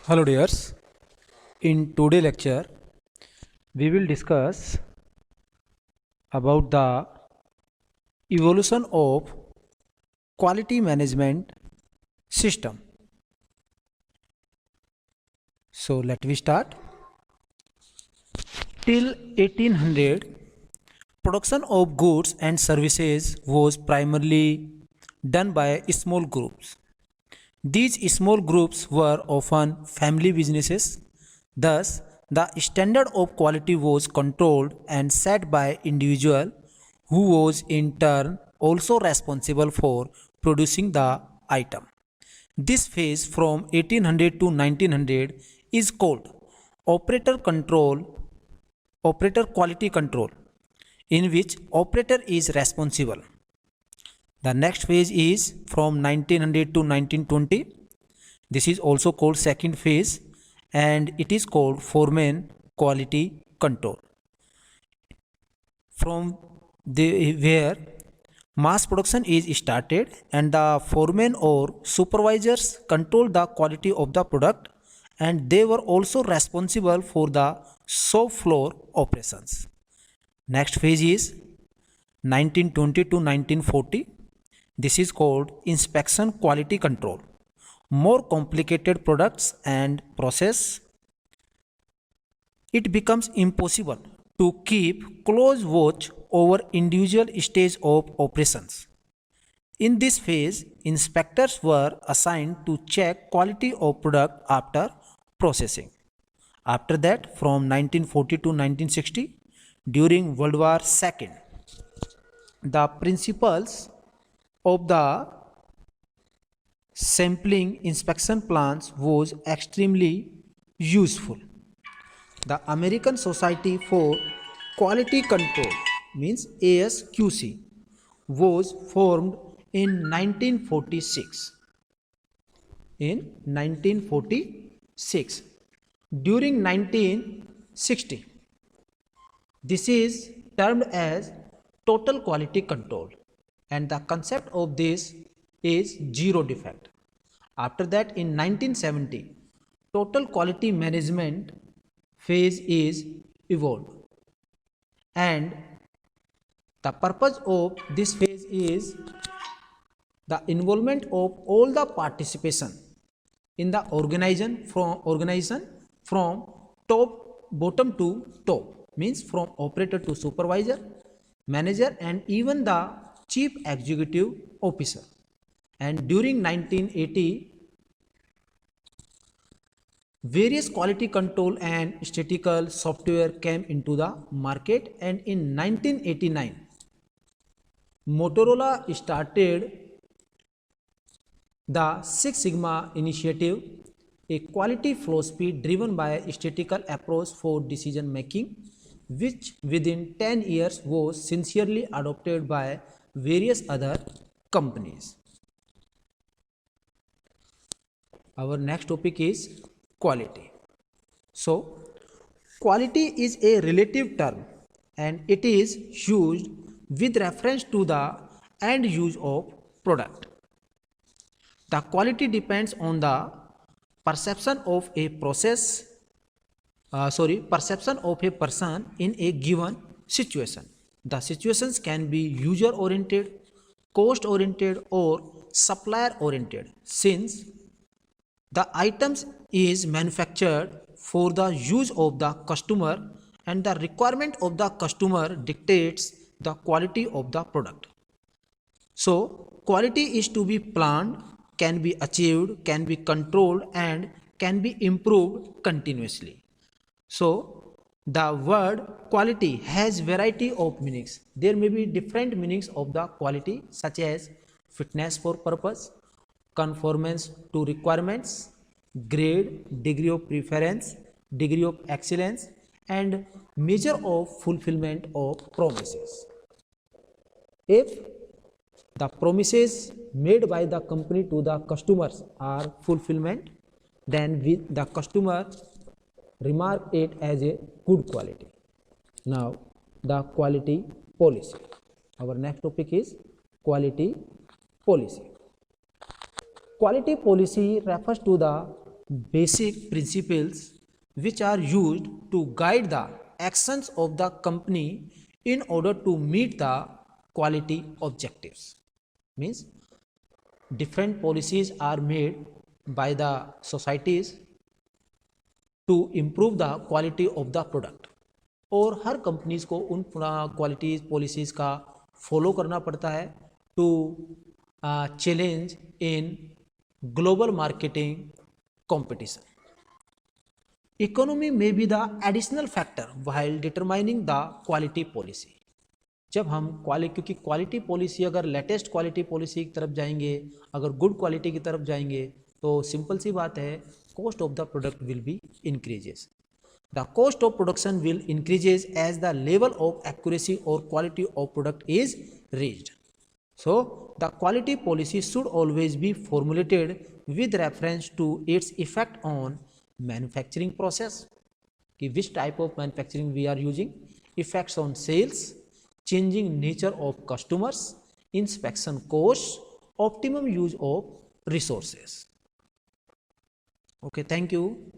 Hello dears, in today lecture we will discuss about the evolution of quality management system. So let we start. Till 1800, production of goods and services was primarily done by small groups. These small groups were often family businesses. Thus, the standard of quality was controlled and set by individual who was in turn also responsible for producing the item. This phase from 1800 to 1900 is called operator control, operator quality control, in which operator is responsible. The next phase is from 1900 to 1920. This is also called second phase and it is called foreman quality control. From where mass production is started and the foremen or supervisors control the quality of the product, and they were also responsible for the shop floor operations. Next phase is 1920 to 1940. This is called inspection quality control. More complicated products and process, it becomes impossible to keep close watch over individual stage of operations. In this phase, inspectors were assigned to check quality of product after processing. After that, from 1940 to 1960, during World War II, the principles of the sampling inspection plans was extremely useful. The American Society for Quality Control, means ASQC, was formed in 1946. In 1946, during 1960, this is termed as total quality control, and the concept of this is zero defect. After that, in 1970, total quality management phase is evolved, and the purpose of this phase is the involvement of all the participation in the organization from top bottom to top, means from operator to supervisor, manager, and even the chief executive officer. And during 1980, various quality control and statistical software came into the market, and in 1989, Motorola started the Six Sigma initiative, a quality philosophy driven by a statistical approach for decision making, which within 10 years was sincerely adopted by various other companies. Our next topic is quality. So, quality is a relative term and it is used with reference to the end use of product. The quality depends on the perception of a perception of a person in a given situation. The situations can be user oriented, cost oriented, or supplier oriented, since the items is manufactured for the use of the customer and the requirement of the customer dictates the quality of the product. So, quality is to be planned, can be achieved, can be controlled, and can be improved continuously. So, the word quality has variety of meanings. There may be different meanings of the quality, such as fitness for purpose, conformance to requirements, grade, degree of preference, degree of excellence, and measure of fulfillment of promises. If the promises made by the company to the customers are fulfillment, then the customer remark it as a good quality. Now, the quality policy. Our next topic is quality policy. Quality policy refers to the basic principles which are used to guide the actions of the company in order to meet the quality objectives. Means different policies are made by the societies to improve the quality of the product, और हर companies को उन qualities policies का follow करना पड़ता है to challenge in global marketing competition. Economy may be the additional factor while determining the quality policy. जब हम क्योंकि क्वालिटी पॉलिसी अगर लेटेस्ट क्वालिटी पॉलिसी की तरफ जाएंगे, अगर गुड क्वालिटी की तरफ जाएंगे, तो सिंपल सी बात है, cost of the product will be increases. The cost of production will increases as the level of accuracy और quality of product is raised. So, the quality policy should always be formulated with reference to its effect on manufacturing process. कि which type of manufacturing we are using, effects on sales, changing nature of customers, inspection costs, optimum use of resources. Okay, thank you.